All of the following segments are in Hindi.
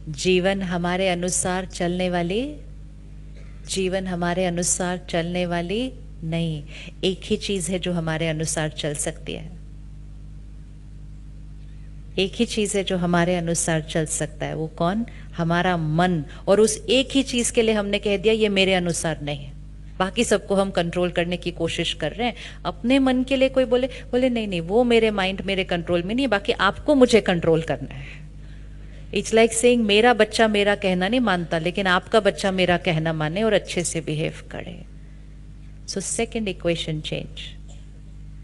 जीवन हमारे अनुसार चलने वाली, जीवन हमारे अनुसार चलने वाली नहीं। एक ही चीज है जो हमारे अनुसार चल सकती है, एक ही चीज है जो हमारे अनुसार चल सकता है। वो कौन? हमारा मन। और उस एक ही चीज के लिए हमने कह दिया ये मेरे अनुसार नहीं है। बाकी सबको हम कंट्रोल करने की कोशिश कर रहे हैं। अपने मन के लिए कोई बोले बोले नहीं नहीं वो मेरे माइंड मेरे कंट्रोल में नहीं है, बाकी आपको मुझे कंट्रोल करना है। इट्स लाइक सेइंग मेरा बच्चा मेरा कहना नहीं मानता, लेकिन आपका बच्चा मेरा कहना माने और अच्छे से बिहेव करे। So second equation change.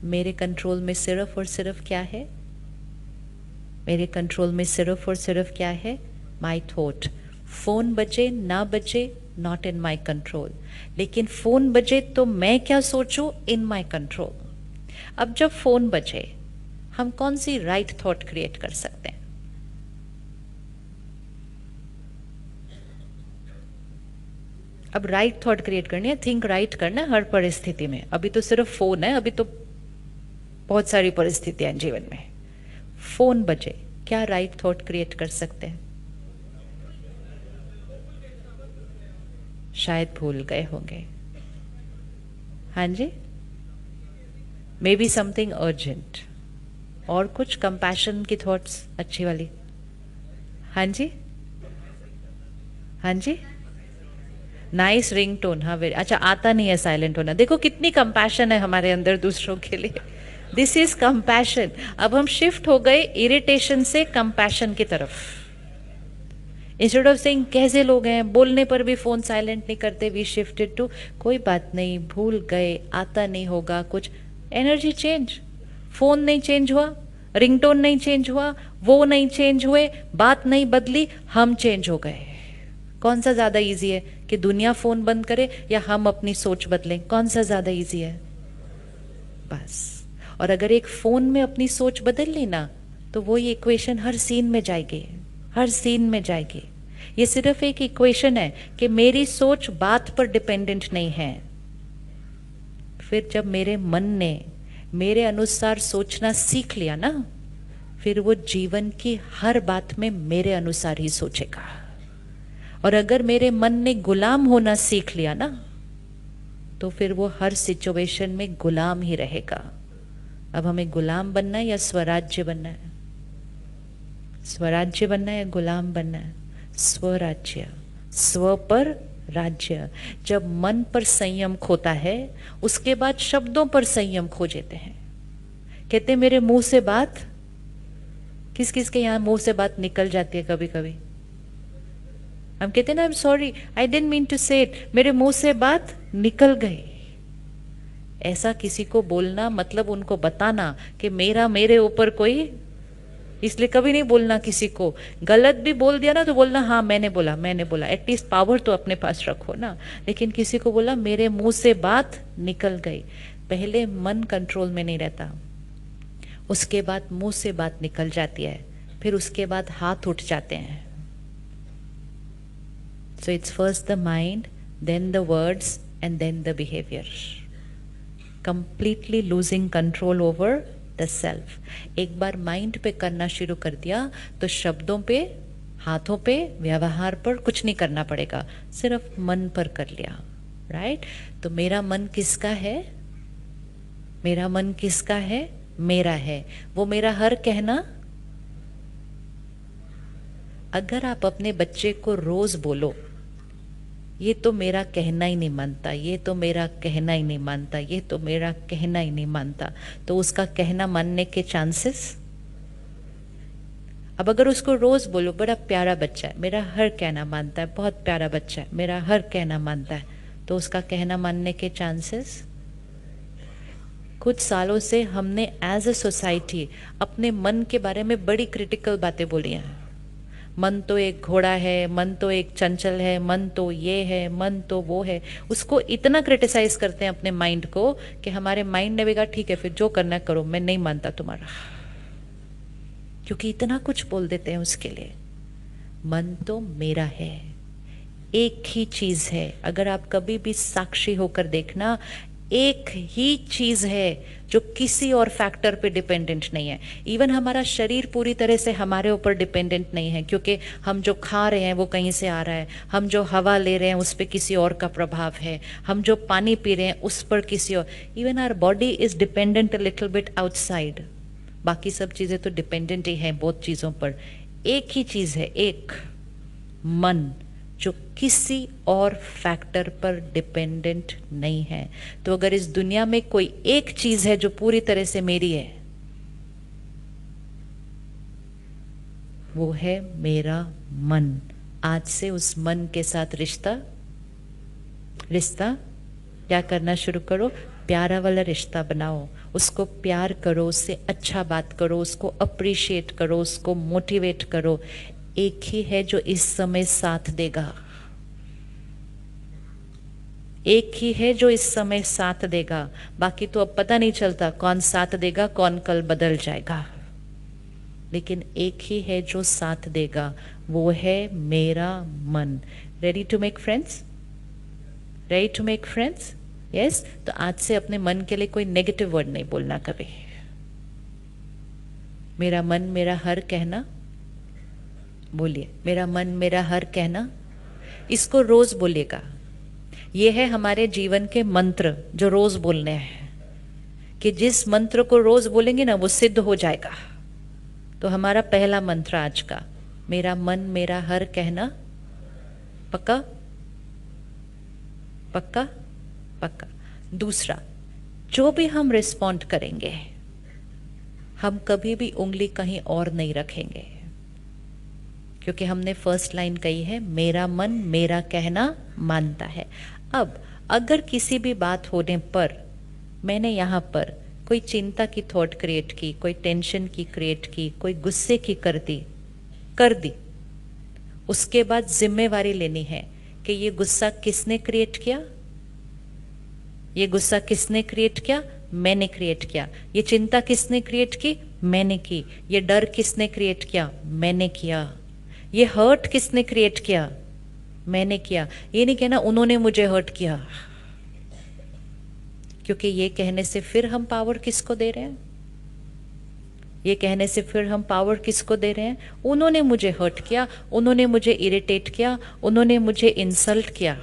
मेरे कंट्रोल में सिर्फ और सिर्फ क्या है? मेरे कंट्रोल में सिर्फ और सिर्फ क्या है? My thought. फोन बजे ना बजे नॉट इन माई कंट्रोल, लेकिन फोन बजे तो मैं क्या सोचूं इन माई कंट्रोल। अब जब फोन बजे हम कौन सी राइट थॉट क्रिएट कर सकते हैं? अब राइट थॉट क्रिएट करनी है, थिंक राइट करना है हर परिस्थिति में। अभी तो सिर्फ फोन है, अभी तो बहुत सारी परिस्थितियां हैं जीवन में। फोन बजे क्या राइट थॉट क्रिएट कर सकते हैं? शायद भूल गए होंगे। हाँ जी, मे बी समथिंग अर्जेंट। और कुछ कंपैशन की थॉट्स अच्छी वाली। हाँ जी, हाँ जी, नाइस रिंग टोन। हाँ वेरी अच्छा, आता नहीं है साइलेंट होना। देखो कितनी कंपैशन है हमारे अंदर दूसरों के लिए। This is compassion. अब हम शिफ्ट हो गए इरिटेशन से कंपैशन की तरफ। इंस्टेड ऑफ सेइंग कैसे लोग हैं, बोलने पर भी फोन साइलेंट नहीं करते, वी शिफ्टेड टू कोई बात नहीं, भूल गए, आता नहीं होगा कुछ। Energy change. फोन नहीं चेंज हुआ, रिंगटोन नहीं चेंज हुआ, वो नहीं चेंज हुए, बात नहीं बदली, हम चेंज हो गए। कौन सा ज्यादा इजी है कि दुनिया फोन बंद करे या हम अपनी सोच बदलें? कौन सा ज्यादा इजी है? बस। और अगर एक फोन में अपनी सोच बदल ली ना, तो वो ये इक्वेशन हर सीन में जाएगी, हर सीन में जाएगी। ये सिर्फ एक इक्वेशन है कि मेरी सोच बात पर डिपेंडेंट नहीं है। फिर जब मेरे मन ने मेरे अनुसार सोचना सीख लिया ना, फिर वो जीवन की हर बात में मेरे अनुसार ही सोचेगा। और अगर मेरे मन ने गुलाम होना सीख लिया ना, तो फिर वो हर सिचुएशन में गुलाम ही रहेगा। अब हमें गुलाम बनना है या स्वराज्य बनना है? स्वराज्य बनना है या गुलाम बनना है? स्वराज्य। स्व पर राज्य। जब मन पर संयम खोता है, उसके बाद शब्दों पर संयम खो जाते हैं। कहते मेरे मुंह से बात, किस किस के यहाँ मुंह से बात निकल जाती है कभी कभी? हम कहते हैं ना, I am sorry, I didn't mean to say it, मेरे मुंह से बात निकल गई। ऐसा किसी को बोलना मतलब उनको बताना कि मेरा मेरे ऊपर कोई, इसलिए कभी नहीं बोलना किसी को। गलत भी बोल दिया ना तो बोलना हाँ मैंने बोला, मैंने बोला। एटलीस्ट पावर तो अपने पास रखो ना। लेकिन किसी को बोला मेरे मुंह से बात निकल गई। पहले मन कंट्रोल में नहीं रहता, उसके बाद मुंह से बात निकल जाती है, फिर उसके बाद हाथ उठ जाते हैं। So it's first the mind, then the words and then the behaviour. Completely losing control over the self. एक बार माइंड पे करना शुरू कर दिया तो शब्दों पे, हाथों पे, व्यवहार पर कुछ नहीं करना पड़ेगा, सिर्फ मन पर कर लिया। राइट? तो मेरा मन किसका है? मेरा मन किसका है? मेरा है। वो मेरा हर कहना, अगर आप अपने बच्चे को रोज बोलो ये तो मेरा कहना ही नहीं मानता, ये तो मेरा कहना ही नहीं मानता, ये तो मेरा कहना ही नहीं मानता, तो उसका कहना मानने के चांसेस। अब अगर उसको रोज बोलो बड़ा प्यारा बच्चा है, मेरा हर कहना मानता है, बहुत प्यारा बच्चा है, मेरा हर कहना मानता है, तो उसका कहना मानने के चांसेस। कुछ सालों से हमने एज अ सोसाइटी अपने मन के बारे में बड़ी क्रिटिकल बातें बोली हैं। मन तो एक घोड़ा है, मन तो एक चंचल है, मन तो ये है, मन तो वो है। उसको इतना क्रिटिसाइज करते हैं अपने माइंड को कि हमारे माइंड ने भी कहा ठीक है फिर जो करना है करो, मैं नहीं मानता तुम्हारा। क्योंकि इतना कुछ बोल देते हैं उसके लिए। मन तो मेरा है, एक ही चीज है। अगर आप कभी भी साक्षी होकर देखना, एक ही चीज है जो किसी और फैक्टर पे डिपेंडेंट नहीं है। इवन हमारा शरीर पूरी तरह से हमारे ऊपर डिपेंडेंट नहीं है, क्योंकि हम जो खा रहे हैं वो कहीं से आ रहा है, हम जो हवा ले रहे हैं उस पर किसी और का प्रभाव है, हम जो पानी पी रहे हैं उस पर किसी और, even our body is dependent a little bit outside. बाकी सब चीजें तो डिपेंडेंट ही हैं बहुत चीजों पर। एक ही चीज है, एक मन, जो किसी और फैक्टर पर डिपेंडेंट नहीं है। तो अगर इस दुनिया में कोई एक चीज है जो पूरी तरह से मेरी है, वो है मेरा मन। आज से उस मन के साथ रिश्ता क्या करना शुरू करो, प्यारा वाला रिश्ता बनाओ, उसको प्यार करो, उससे अच्छा बात करो, उसको अप्रिशिएट करो, उसको मोटिवेट करो। एक ही है जो इस समय साथ देगा, एक ही है जो इस समय साथ देगा। बाकी तो अब पता नहीं चलता कौन साथ देगा, कौन कल बदल जाएगा, लेकिन एक ही है जो साथ देगा, वो है मेरा मन। Ready to make friends? Ready to make friends? Yes. तो आज से अपने मन के लिए कोई नेगेटिव वर्ड नहीं बोलना कभी। मेरा मन मेरा हर कहना, बोलिए, मेरा मन मेरा हर कहना। इसको रोज बोलिएगा। ये है हमारे जीवन के मंत्र जो रोज बोलने हैं, कि जिस मंत्र को रोज बोलेंगे ना वो सिद्ध हो जाएगा। तो हमारा पहला मंत्र आज का, मेरा मन मेरा हर कहना। पक्का? पक्का? पक्का। दूसरा, जो भी हम रिस्पॉन्ड करेंगे, हम कभी भी उंगली कहीं और नहीं रखेंगे, क्योंकि हमने फर्स्ट लाइन कही है, मेरा मन मेरा कहना मानता है। अब अगर किसी भी बात होने पर मैंने यहाँ पर कोई चिंता की थॉट क्रिएट की, कोई टेंशन की क्रिएट की, कोई गुस्से की कर दी, उसके बाद जिम्मेवारी लेनी है कि ये गुस्सा किसने क्रिएट किया, ये गुस्सा किसने क्रिएट किया, मैंने क्रिएट किया। ये चिंता किसने क्रिएट की, मैंने की। ये डर किसने क्रिएट किया, मैंने किया। ये हर्ट किसने क्रिएट किया, मैंने किया। ये नहीं कहना उन्होंने मुझे हर्ट किया, क्योंकि ये कहने से फिर हम पावर किसको दे रहे हैं, ये कहने से फिर हम पावर किसको दे रहे हैं, उन्होंने मुझे हर्ट किया, उन्होंने मुझे इरिटेट किया, उन्होंने मुझे इंसल्ट किया।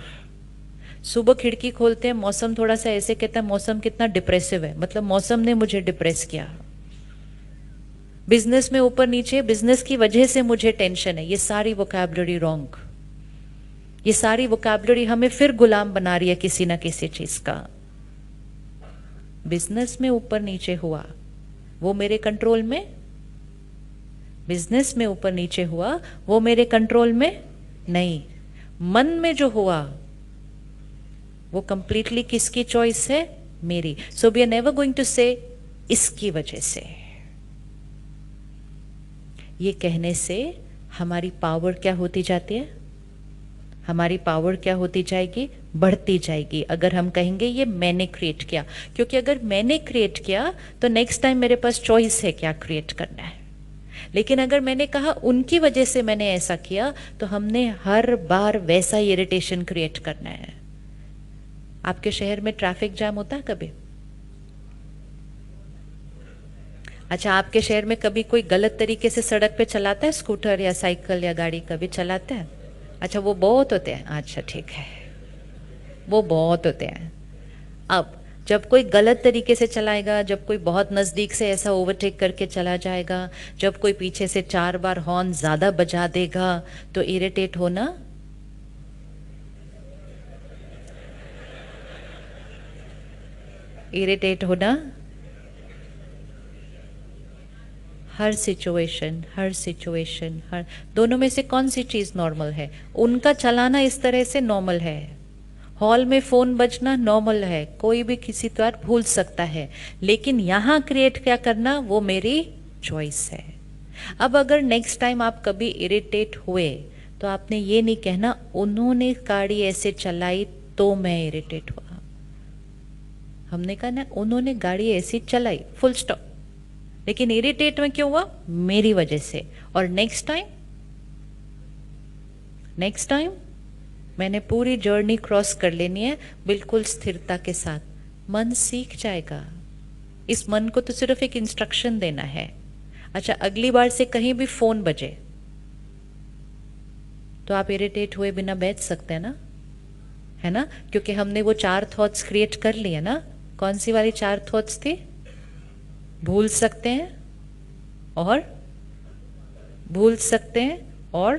सुबह खिड़की खोलते हैं, मौसम थोड़ा सा ऐसे कहता है मौसम कितना डिप्रेसिव है, मतलब मौसम ने मुझे डिप्रेस किया। बिजनेस में ऊपर नीचे, बिजनेस की वजह से मुझे टेंशन है। ये सारी वोकैबुलरी रॉन्ग, ये सारी वोकैबुलरी हमें फिर गुलाम बना रही है किसी ना किसी चीज का। बिजनेस में ऊपर नीचे हुआ वो मेरे कंट्रोल में, बिजनेस में ऊपर नीचे हुआ वो मेरे कंट्रोल में नहीं। मन में जो हुआ वो कंप्लीटली किसकी चॉइस है, मेरी। So we are never going to say इसकी वजह से। ये कहने से हमारी पावर क्या होती जाती है, हमारी पावर क्या होती जाएगी, बढ़ती जाएगी। अगर हम कहेंगे ये मैंने क्रिएट किया, क्योंकि अगर मैंने क्रिएट किया तो नेक्स्ट टाइम मेरे पास चॉइस है क्या क्रिएट करना है। लेकिन अगर मैंने कहा उनकी वजह से मैंने ऐसा किया, तो हमने हर बार वैसा इरिटेशन क्रिएट करना है। आपके शहर में ट्रैफिक जाम होता है कभी? अच्छा, आपके शहर में कभी कोई गलत तरीके से सड़क पे चलाता है, स्कूटर या साइकिल या गाड़ी कभी चलाता है? अच्छा, वो बहुत होते हैं। अच्छा ठीक है, वो बहुत होते हैं। अब जब कोई गलत तरीके से चलाएगा, जब कोई बहुत नज़दीक से ऐसा ओवरटेक करके चला जाएगा, जब कोई पीछे से 4 बार हॉर्न ज़्यादा बजा देगा, तो इरिटेट होना, इरिटेट होना। हर सिचुएशन हर दोनों में से कौन सी चीज़ नॉर्मल है? उनका चलाना इस तरह से नॉर्मल है, हॉल में फ़ोन बजना नॉर्मल है, कोई भी किसी तरह भूल सकता है। लेकिन यहाँ क्रिएट क्या करना, वो मेरी चॉइस है। अब अगर नेक्स्ट टाइम आप कभी इरिटेट हुए तो आपने ये नहीं कहना उन्होंने गाड़ी ऐसे चलाई तो मैं इरिटेट हुआ। हमने कहा ना उन्होंने गाड़ी ऐसी चलाई, फुल स्टॉप। लेकिन इरिटेट में क्यों हुआ, मेरी वजह से। और नेक्स्ट टाइम मैंने पूरी जर्नी क्रॉस कर लेनी है बिल्कुल स्थिरता के साथ। मन सीख जाएगा। इस मन को तो सिर्फ एक इंस्ट्रक्शन देना है। अच्छा, अगली बार से कहीं भी फोन बजे तो आप इरिटेट हुए बिना बैठ सकते हैं ना, है ना, क्योंकि हमने वो 4 थॉट्स क्रिएट कर लिए ना। कौन सी वाली 4 थॉट्स थी? भूल सकते हैं और भूल सकते हैं और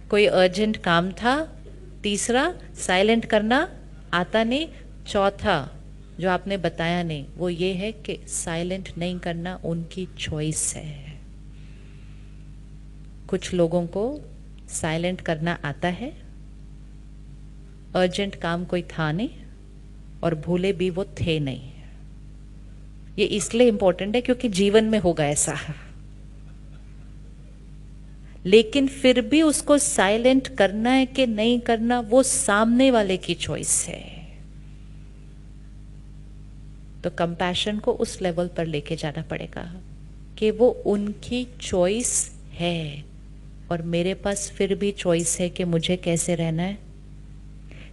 कोई अर्जेंट काम था। तीसरा, साइलेंट करना आता नहीं। चौथा, जो आपने बताया नहीं, वो ये है कि साइलेंट नहीं करना उनकी चॉइस है। कुछ लोगों को साइलेंट करना आता है, अर्जेंट काम कोई था नहीं और भूले भी वो थे नहीं। ये इसलिए इंपॉर्टेंट है क्योंकि जीवन में होगा ऐसा, लेकिन फिर भी उसको साइलेंट करना है कि नहीं करना वो सामने वाले की चॉइस है। तो कंपैशन को उस लेवल पर लेके जाना पड़ेगा कि वो उनकी चॉइस है और मेरे पास फिर भी चॉइस है कि मुझे कैसे रहना है।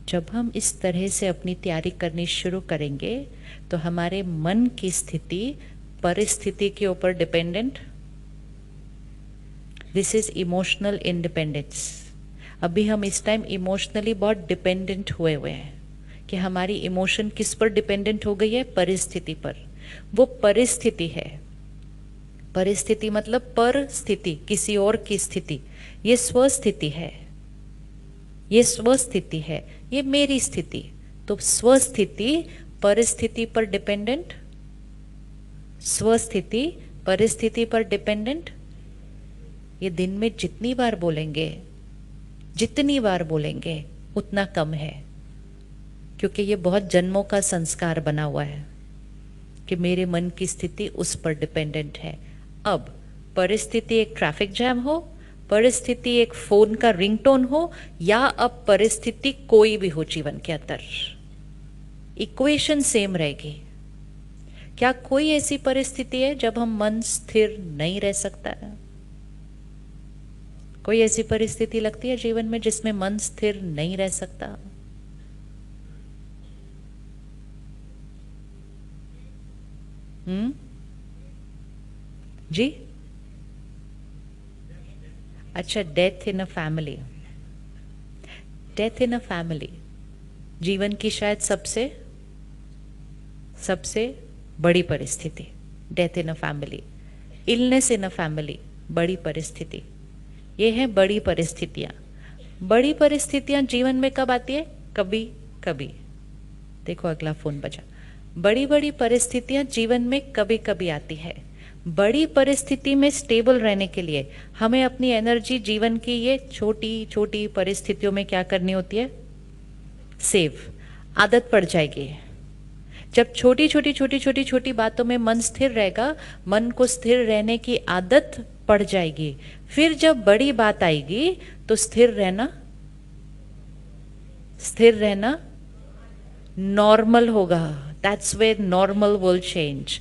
जब हम इस तरह से अपनी तैयारी करनी शुरू करेंगे तो हमारे मन की स्थिति परिस्थिति के ऊपर dependent. This is emotional independence. अभी हम इस टाइम इमोशनली बहुत डिपेंडेंट हुए हुए हैं कि हमारी इमोशन किस पर डिपेंडेंट हो गई है? परिस्थिति पर। वो परिस्थिति है, परिस्थिति मतलब पर स्थिति, किसी और की स्थिति। ये स्वस्थिति है, ये स्वस्थिति है, ये मेरी स्थिति। तो स्वस्थिति परिस्थिति पर डिपेंडेंट, स्वस्थिति परिस्थिति पर डिपेंडेंट। ये दिन में जितनी बार बोलेंगे, जितनी बार बोलेंगे उतना कम है, क्योंकि ये बहुत जन्मों का संस्कार बना हुआ है कि मेरे मन की स्थिति उस पर डिपेंडेंट है। अब परिस्थिति एक ट्रैफिक जैम हो, परिस्थिति एक फोन का रिंगटोन हो, या अब परिस्थिति कोई भी हो जीवन के अंदर, इक्वेशन सेम रहेगी। क्या कोई ऐसी परिस्थिति है जब हम मन स्थिर नहीं रह सकता है? कोई ऐसी परिस्थिति लगती है जीवन में जिसमें मन स्थिर नहीं रह सकता? जी, अच्छा, death in a family. Death in a family जीवन की शायद सबसे सबसे बड़ी परिस्थिति। Death in a family, illness in a family, बड़ी परिस्थिति। ये है बड़ी परिस्थितियां। बड़ी परिस्थितियां जीवन में कब आती है? कभी कभी। देखो अगला फोन बजा। बड़ी बड़ी परिस्थितियां जीवन में कभी कभी आती है। बड़ी परिस्थिति में स्टेबल रहने के लिए हमें अपनी एनर्जी जीवन की ये छोटी छोटी परिस्थितियों में क्या करनी होती है? सेव। आदत पड़ जाएगी। जब छोटी छोटी छोटी छोटी छोटी बातों में मन स्थिर रहेगा, मन को स्थिर रहने की आदत पड़ जाएगी। फिर जब बड़ी बात आएगी तो स्थिर रहना नॉर्मल होगा। That's where normal will change.